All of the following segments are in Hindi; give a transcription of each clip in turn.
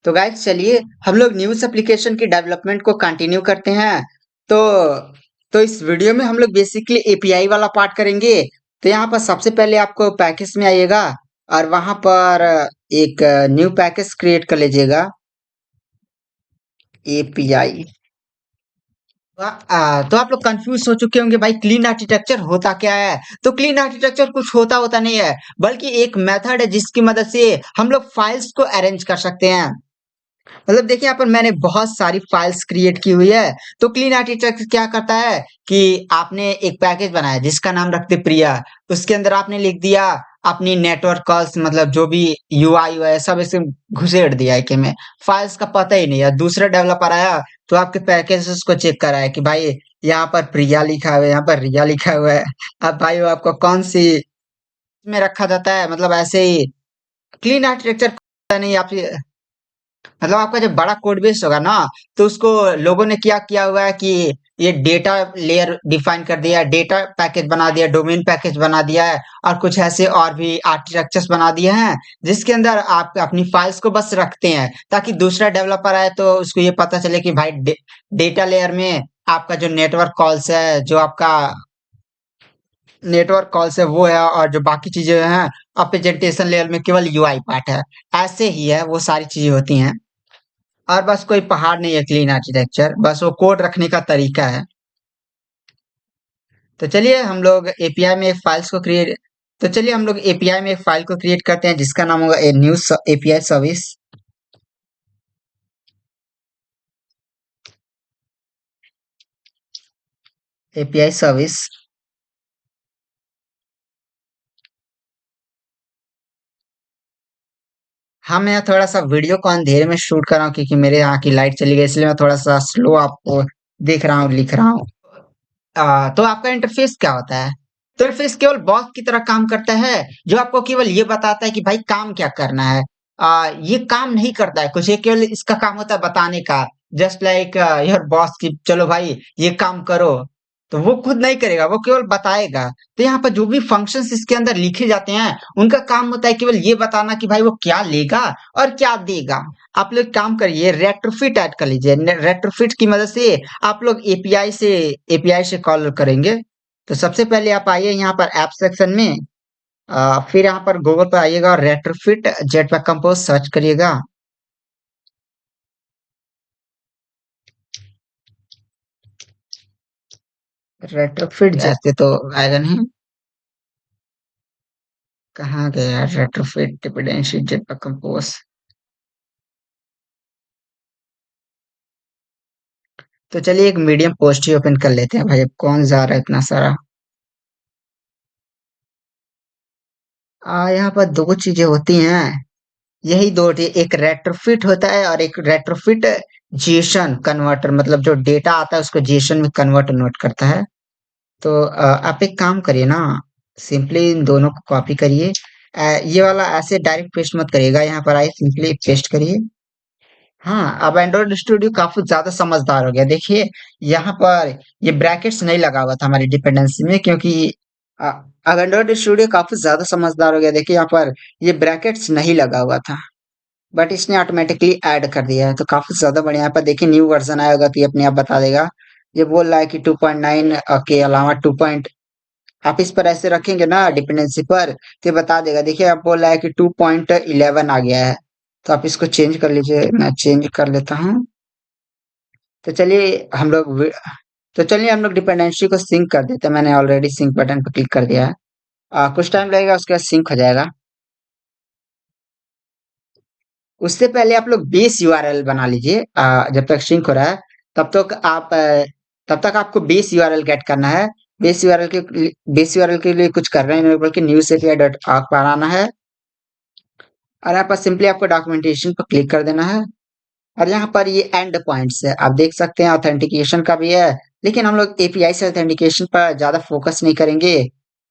तो गाइस चलिए हम लोग न्यूज़ एप्लीकेशन की डेवलपमेंट को कंटिन्यू करते हैं। तो तो इस वीडियो में हम लोग बेसिकली एपीआई वाला पार्ट करेंगे। तो यहाँ पर सबसे पहले आपको पैकेज में आइएगा और वहां पर एक न्यू पैकेज क्रिएट कर लीजिएगा, एपीआई। तो आप लोग कंफ्यूज हो चुके होंगे भाई क्लीन आर्किटेक्चर होता क्या है। तो क्लीन आर्किटेक्चर कुछ होता होता नहीं है, बल्कि एक मेथड है जिसकी मदद से हम लोग फाइल्स को अरेंज कर सकते हैं। मतलब देखिए यहाँ पर मैंने बहुत सारी फाइल्स क्रिएट की हुई है। तो क्लीन आर्किटेक्चर क्या करता है कि आपने एक पैकेज बनाया जिसका नाम रखते प्रिया। उसके अंदर आपने लिख दिया अपनी नेटवर्क कॉल्स, मतलब जो भी यूआई है सब इसे घुसेड़ दिया है कि में फाइल्स का पता ही नहीं है। दूसरा डेवलपर आया तो आपके पैकेजेस को चेक कराया कि भाई यहाँ पर प्रिया लिखा हुआ है, यहाँ पर रिया लिखा हुआ है। अब भाई वो आपको कौन सी में रखा जाता है, मतलब ऐसे ही क्लीन आर्किटेक्चर नहीं। आप मतलब आपका जब बड़ा कोड बेस होगा ना, तो उसको लोगों ने क्या किया हुआ है कि ये डेटा लेयर डिफाइन कर दिया है, डेटा पैकेज बना दिया, डोमेन पैकेज बना दिया है, और कुछ ऐसे और भी आर्किटेक्चर्स बना दिए हैं जिसके अंदर आप अपनी फाइल्स को बस रखते हैं ताकि दूसरा डेवलपर आए तो उसको ये पता चले कि भाई डेटा लेयर में आपका जो नेटवर्क कॉल्स है, जो आपका नेटवर्क कॉल्स है वो है, और जो बाकी चीजें हैं प्रेजेंटेशन लेयर में केवल यूआई पार्ट है। ऐसे ही है, वो सारी चीजें होती हैं। और बस कोई पहाड़ नहीं है क्लीन आर्किटेक्चर, बस वो कोड रखने का तरीका है। तो चलिए हम लोग एपीआई में एक फाइल्स को क्रिएट तो चलिए हम लोग एपीआई में एक फाइल को क्रिएट करते हैं जिसका नाम होगा a new API service. API service. हाँ, मैं थोड़ा सा वीडियो को अंधेरे में शूट कर रहा हूँ क्योंकि मेरे यहाँ की लाइट चली गई, इसलिए मैं थोड़ा सा स्लो आपको देख रहा हूँ, लिख रहा हूँ। तो आपका इंटरफेस क्या होता है? तो इंटरफेस केवल बॉस की तरह काम करता है, जो आपको केवल ये बताता है कि भाई काम क्या करना है। ये काम नहीं करता है कुछ, ये केवल इसका काम होता है बताने का। जस्ट लाइक योर बॉस की, चलो भाई ये काम करो, तो वो खुद नहीं करेगा, वो केवल बताएगा। तो यहाँ पर जो भी फंक्शंस इसके अंदर लिखे जाते हैं उनका काम होता है केवल ये बताना कि भाई वो क्या लेगा और क्या देगा। आप लोग काम करिए, रेट्रोफिट ऐड कर लीजिए। रेट्रोफिट की मदद से आप लोग एपीआई से कॉल करेंगे। तो सबसे पहले आप आइए यहाँ पर ऐप सेक्शन में, फिर यहाँ पर गूगल पर आइएगा और रेट्रोफिट जेटपैक कंपोज सर्च करिएगा। रेट्रोफिट जैसे तो आएगा नहीं। कहाँ गया रेट्रोफिट डिपेंडेंसी जेटपैक कंपोज? तो चलिए एक मीडियम पोस्ट ही ओपन कर लेते हैं भाई, अब कौन जा रहा है इतना सारा। यहाँ पर दो चीजें होती हैं, यही दो होती है, एक रेट्रोफिट होता है और एक रेट्रोफिट जेसन कन्वर्टर, मतलब जो डेटा आता है उसको जेसन में कन्वर्ट नोट करता है। तो आप एक काम करिए ना, सिंपली इन दोनों को कॉपी करिए। ये वाला ऐसे डायरेक्ट पेस्ट मत करिएगा, यहाँ पर आइए सिंपली पेस्ट करिए। हाँ, अब एंड्रॉइड स्टूडियो काफी ज्यादा समझदार हो गया। देखिए यहाँ पर ये ब्रैकेट्स नहीं लगा हुआ था हमारी डिपेंडेंसी में, क्योंकि अ, अब एंड्रॉइड स्टूडियो काफी ज्यादा समझदार हो गया। देखिए यहाँ पर ये ब्रैकेट्स नहीं लगा हुआ था, बट इसने ऑटोमेटिकली ऐड कर दिया है, तो काफी ज्यादा बढ़िया। यहाँ पर देखिए न्यू वर्जन आया होगा तो ये अपने आप बता देगा। ये बोल रहा है कि 2.9 के अलावा 2 आप इस पर ऐसे रखेंगे ना डिपेंडेंसी पर, तो ये बता देगा। देखिए आप बोल रहा है कि 2.11 आ गया है, तो आप इसको चेंज कर लीजिए। मैं चेंज कर लेता हूँ। तो चलिए तो चलिए हम लोग डिपेंडेंसी को सिंक कर देते हैं। मैंने ऑलरेडी सिंक बटन पर क्लिक कर दिया है। कुछ टाइम लगेगा, उसके बाद सिंक हो जाएगा। उससे पहले आप लोग बेस यूआरएल बना लीजिए। जब तक सिंक हो रहा है तब तक आपको बेस यूआरएल गेट करना है। बेस यूआरएल के लिए कुछ करना ही नहीं, बल्कि न्यूज एपीआई डॉट ऑर्ग पर आना है, और यहाँ पर सिंपली आपको डॉक्यूमेंटेशन पर क्लिक कर देना है। और यहाँ पर ये एंड पॉइंट्स है, आप देख सकते हैं ऑथेंटिकेशन का भी है, लेकिन हम लोग एपीआई से ऑथेंटिकेशन पर ज्यादा फोकस नहीं करेंगे।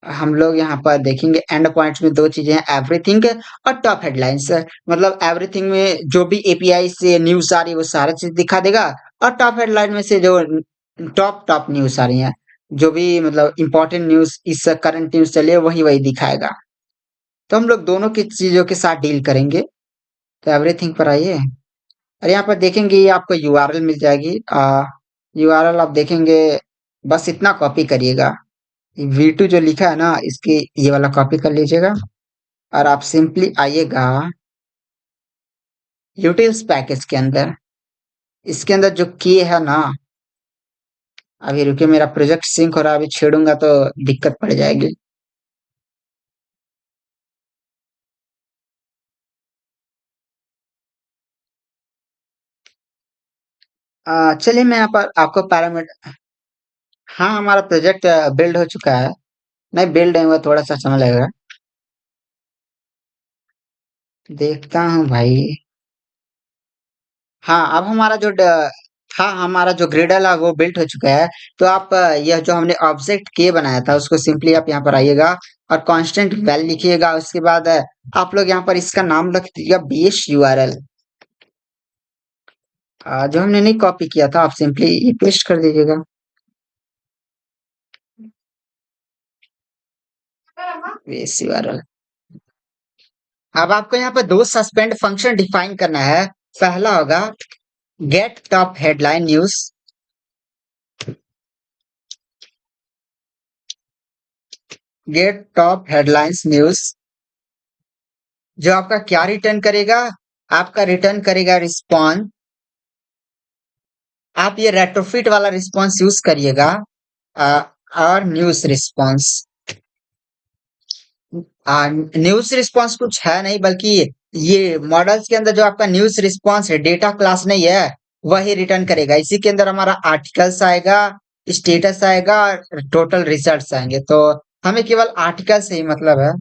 हम लोग यहाँ पर देखेंगे एंड पॉइंट्स में दो चीजें हैं, एवरीथिंग और टॉप हेडलाइंस। मतलब एवरीथिंग में जो भी एपीआई से न्यूज आ रही है वो सारा चीज दिखा देगा, और टॉप हेडलाइन में से जो टॉप टॉप न्यूज आ रही है, जो भी मतलब इंपॉर्टेंट न्यूज इस करंट न्यूज चले वही वही दिखाएगा। तो हम लोग दोनों की चीजों के साथ डील करेंगे। तो एवरीथिंग पर आइए। और यहाँ पर देखेंगे ये आपको यूआरएल मिल जाएगी। यूआरएल आप देखेंगे, बस इतना कॉपी करिएगा। V2 जो लिखा है ना, इसकी ये वाला कॉपी कर लीजिएगा और आप सिंपली आइएगा यूटिल्स पैकेज के अंदर। इसके अंदर जो की है ना, अभी रुकिए, मेरा प्रोजेक्ट सिंक हो रहा है, अभी छेड़ूंगा तो दिक्कत पड़ जाएगी। चलिए मैं यहाँ पर आपको पैरामीटर, हाँ हमारा प्रोजेक्ट बिल्ड हो चुका है। नहीं, बिल्ड नहीं हुआ, थोड़ा सा समय लगेगा। देखता हूँ भाई। हाँ, अब हमारा जो था, हमारा जो ग्रिडल है वो बिल्ट हो चुका है। तो आप यह जो हमने ऑब्जेक्ट के बनाया था उसको सिंपली आप यहाँ पर आइएगा और कांस्टेंट वैल लिखिएगा। उसके बाद आप लोग यहाँ पर इसका नाम रख दीजिएगा बेस यूआरएल। जो हमने नहीं कॉपी किया था, आप सिंपली पेस्ट कर दीजिएगा बेस यूआरएल। अब आपको यहाँ पर दो सस्पेंड फंक्शन डिफाइन करना है। पहला होगा get top headline news. Get top headlines news जो आपका क्या रिटर्न करेगा, आपका रिटर्न करेगा रिस्पॉन्स। आप ये रेट्रोफिट वाला रिस्पॉन्स यूज करिएगा, और न्यूज रिस्पॉन्स। न्यूज रिस्पॉन्स कुछ है नहीं, बल्कि ये मॉडल्स के अंदर जो आपका न्यूज रिस्पॉन्स है, डेटा क्लास नहीं है, वही रिटर्न करेगा। इसी के अंदर हमारा आर्टिकल्स आएगा, स्टेटस आएगा और टोटल रिजल्ट्स आएंगे। तो हमें केवल आर्टिकल से ही मतलब है,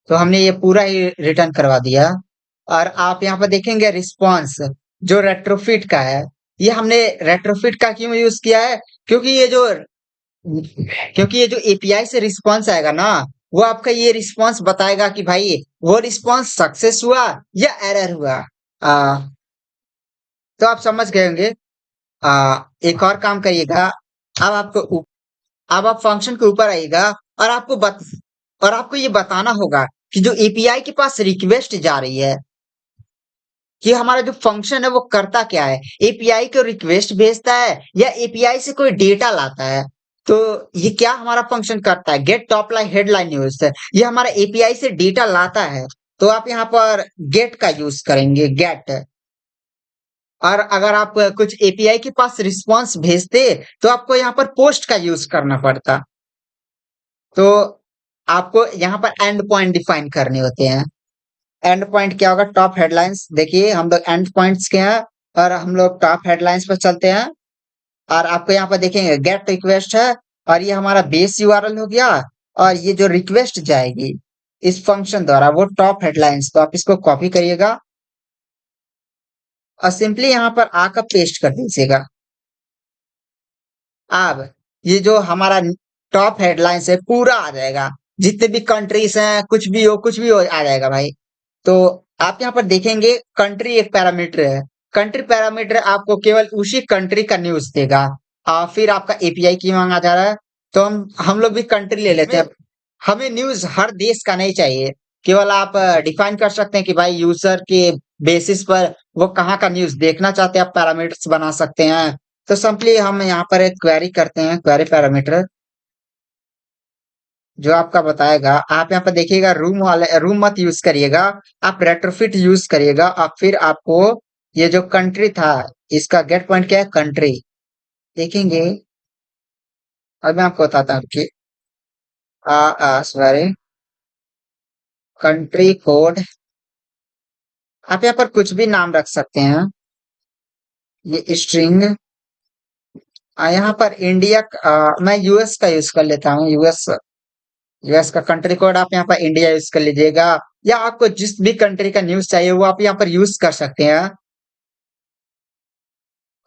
तो हमने ये पूरा ही रिटर्न करवा दिया। और आप यहाँ पर देखेंगे रिस्पॉन्स जो रेट्रोफिट का है, ये हमने रेट्रोफिट का क्यों यूज किया है, क्योंकि ये जो क्योंकि ये जो एपीआई से रिस्पॉन्स आएगा ना, वो आपका ये रिस्पॉन्स बताएगा कि भाई वो रिस्पॉन्स सक्सेस हुआ या एरर हुआ। तो आप समझ गए होंगे। एक और काम करिएगा। अब आपको अब आप फंक्शन के ऊपर आइएगा और आपको ये बताना होगा कि जो एपीआई के पास रिक्वेस्ट जा रही है, कि हमारा जो फंक्शन है वो करता क्या है, एपीआई को रिक्वेस्ट भेजता है या एपीआई से कोई डेटा लाता है। तो ये क्या हमारा फंक्शन करता है, get top line headline news, ये हमारा एपीआई से डेटा लाता है। तो आप यहाँ पर गेट का यूज करेंगे, गेट। और अगर आप कुछ एपीआई के पास रिस्पॉन्स भेजते तो आपको यहाँ पर पोस्ट का यूज करना पड़ता। तो आपको यहाँ पर एंड पॉइंट डिफाइन करने होते हैं। एंड पॉइंट क्या होगा, टॉप हेडलाइंस। देखिए हम लोग एंड पॉइंट्स के हैं और हम लोग टॉप हेडलाइंस पर चलते हैं। और आपको यहाँ पर देखेंगे गेट रिक्वेस्ट है, और ये हमारा बेस यूआरएल हो गया। और ये जो रिक्वेस्ट जाएगी इस फंक्शन द्वारा वो टॉप हेडलाइंस, तो आप इसको कॉपी करिएगा और सिंपली यहाँ पर आकर पेस्ट कर दीजिएगा। अब ये जो हमारा टॉप हेडलाइंस है पूरा आ जाएगा, जितने भी कंट्रीज हैं, कुछ भी हो आ जाएगा भाई। तो आप यहाँ पर देखेंगे कंट्री एक पैरामीटर है। कंट्री पैरामीटर आपको केवल उसी कंट्री का न्यूज देगा। फिर आपका एपीआई की मांगा जा रहा है, तो हम लोग भी कंट्री ले लेते हैं। हमें न्यूज हर देश का नहीं चाहिए, केवल आप डिफाइन कर सकते हैं कि भाई यूजर के बेसिस पर वो कहाँ का न्यूज देखना चाहते हैं, आप पैरामीटर्स बना सकते हैं। तो सिंपली हम यहाँ पर एक क्वेरी करते हैं, क्वेरी पैरामीटर जो आपका बताएगा। आप यहाँ पर देखिएगा रूम मत यूज करिएगा, आप रेट्रोफिट यूज करिएगा। और फिर आपको ये जो कंट्री था, इसका गेट पॉइंट क्या है, कंट्री। देखेंगे, अब मैं आपको बताता हूँ कि सॉरी, कंट्री कोड। आप यहाँ पर कुछ भी नाम रख सकते हैं, ये स्ट्रिंग। यहाँ पर इंडिया, मैं यूएस का यूज कर लेता हूँ, यूएस। यूएस का कंट्री कोड आप यहाँ पर इंडिया यूज कर लीजिएगा, या आपको जिस भी कंट्री का न्यूज चाहिए वो आप यहाँ पर यूज कर सकते हैं।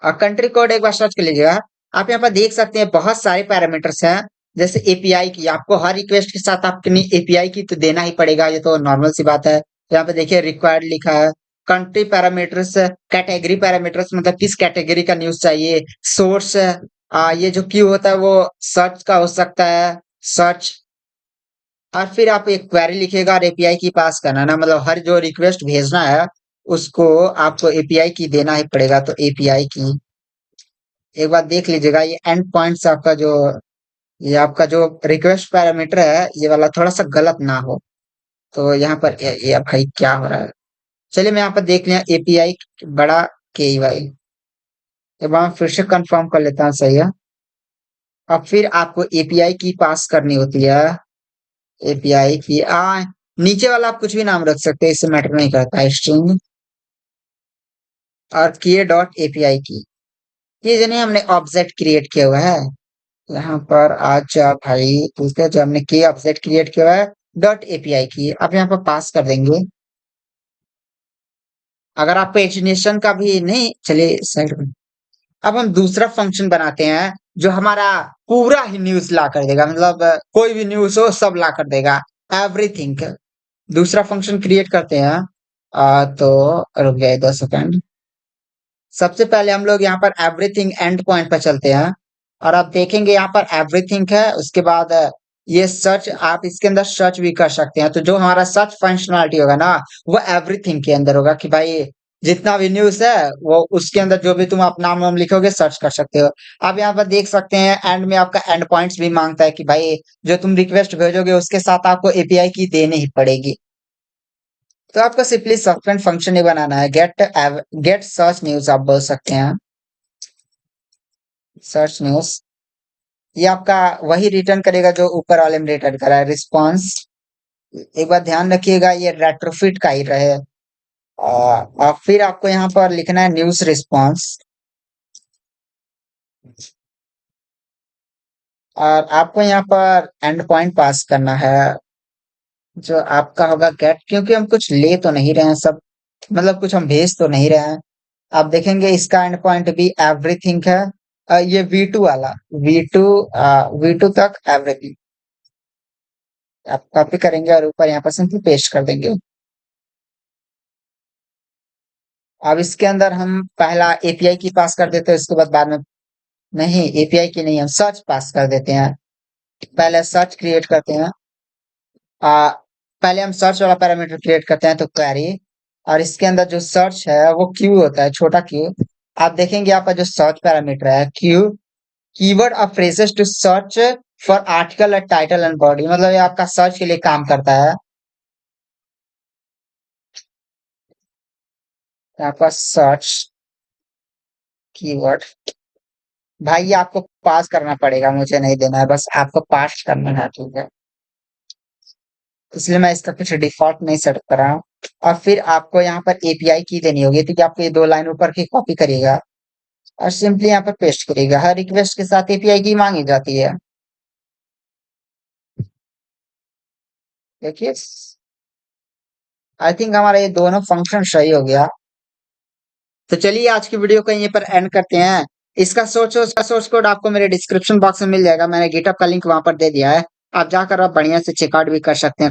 और कंट्री कोड एक बार सर्च कर लीजिएगा। आप यहाँ पर देख सकते हैं बहुत सारे पैरामीटर्स हैं। जैसे एपीआई की, आपको हर रिक्वेस्ट के साथ अपनी एपीआई की तो देना ही पड़ेगा, ये तो नॉर्मल सी बात है। यहाँ पे देखिए रिक्वायर्ड लिखा है। कंट्री पैरामीटर्स, कैटेगरी पैरामीटर्स, मतलब किस कैटेगरी का न्यूज चाहिए। सोर्स, ये जो क्यू होता है वो सर्च का हो सकता है, सर्च। और फिर आप एक क्वेरी लिखिएगा और एपीआई की पास करना ना, मतलब हर जो रिक्वेस्ट भेजना है उसको आपको एपीआई की देना ही पड़ेगा। तो एपीआई की एक बार देख लीजिएगा, ये एंड पॉइंट्स आपका जो ये आपका जो रिक्वेस्ट पैरामीटर है ये वाला थोड़ा सा गलत ना हो। तो यहाँ पर ये भाई क्या हो रहा है। चलिए मैं यहाँ पर देख लिया एपीआई बड़ा के वाई। एक बार मैं फिर से कंफर्म कर लेता हूँ, सही है। अब फिर आपको एपीआई की पास करनी होती है। एपीआई की नीचे वाला आप कुछ भी नाम रख सकते हैं, इससे मैटर नहीं करता है। स्ट्रिंग और किए डॉट एपीआई की, ये जो नहीं हमने ऑब्जेक्ट क्रिएट किया हुआ है यहाँ पर। आज भाई ठीक है, जो हमने की ऑब्जेक्ट क्रिएट किया हुआ है डॉट एपीआई की, आप यहाँ पर पास कर देंगे। अगर आप पेजिनेशन का भी नहीं, चलिए साइड में। अब हम दूसरा फंक्शन बनाते हैं जो हमारा पूरा ही न्यूज ला कर देगा, मतलब कोई भी न्यूज हो सब ला कर देगा, एवरीथिंग। दूसरा फंक्शन क्रिएट करते हैं। तो रुक गए 2 सेकंड। सबसे पहले हम लोग यहाँ पर एवरीथिंग एंड पॉइंट पर चलते हैं और आप देखेंगे यहाँ पर एवरीथिंग है। उसके बाद ये सर्च, आप इसके अंदर सर्च भी कर सकते हैं। तो जो हमारा सर्च फंक्शनलिटी होगा ना, वो एवरीथिंग के अंदर होगा कि भाई जितना भी न्यूज है वो उसके अंदर जो भी तुम अपना नाम वाम लिखोगे सर्च कर सकते हो। आप यहाँ पर देख सकते हैं एंड में आपका एंड पॉइंट्स भी मांगता है कि भाई जो तुम रिक्वेस्ट भेजोगे उसके साथ आपको एपीआई की देनी ही पड़ेगी। तो आपको सिंपली सस्पेंड फंक्शन ही बनाना है। गेट सर्च न्यूज आप बोल सकते हैं। सर्च न्यूज ये आपका वही रिटर्न करेगा जो ऊपर वाले में रिटर्न करा है, रिस्पॉन्स। एक बार ध्यान रखिएगा ये रेट्रोफिट का ही रहे। और फिर आपको यहाँ पर लिखना है न्यूज रिस्पॉन्स। और आपको यहाँ पर एंड पॉइंट पास करना है जो आपका होगा गेट, क्योंकि हम कुछ ले तो नहीं रहे हैं सब, मतलब कुछ हम भेज तो नहीं रहे हैं। आप देखेंगे इसका एंड पॉइंट भी एवरीथिंग है। ये V2 वाला, V2 V2 तक एवरीथिंग आप कॉपी करेंगे और ऊपर यहाँ पर सिंपली पेस्ट कर देंगे। अब इसके अंदर हम पहला एपीआई की पास कर देते हैं, उसके बाद में नहीं, एपीआई की नहीं, हम सर्च पास कर देते हैं। पहले सर्च क्रिएट करते हैं। आ, पहले हम सर्च वाला पैरामीटर क्रिएट करते हैं, तो क्वेरी। और इसके अंदर जो सर्च है वो क्यू होता है, छोटा क्यू। आप देखेंगे यहाँ पर जो सर्च पैरामीटर है q, keyword of phrases to search for article title and body, मतलब ये आपका सर्च के लिए काम करता है। यहाँ पर सर्च कीवर्ड, भाई ये आपको पास करना पड़ेगा, मुझे नहीं देना है, बस आपको पास करना है, ठीक है। इसलिए मैं इसका कुछ डिफॉल्ट नहीं सेट कर रहा हूँ। और फिर आपको यहाँ पर एपीआई की देनी होगी, ठीक है। आपको ये 2 लाइन ऊपर की कॉपी करिएगा और सिंपली यहाँ पर पेस्ट करिएगा। हर रिक्वेस्ट के साथ एपीआई की मांगी जाती है, देखिए। आई थिंक हमारा ये दोनों फंक्शन सही हो गया। तो चलिए आज की वीडियो को यहीं पर एंड करते हैं। इसका सोर्स कोड आपको मेरे डिस्क्रिप्शन बॉक्स में मिल जाएगा, मैंने गिटहब का लिंक वहां पर दे दिया है। आप जाकर आप बढ़िया से चेकआउट भी कर सकते हैं।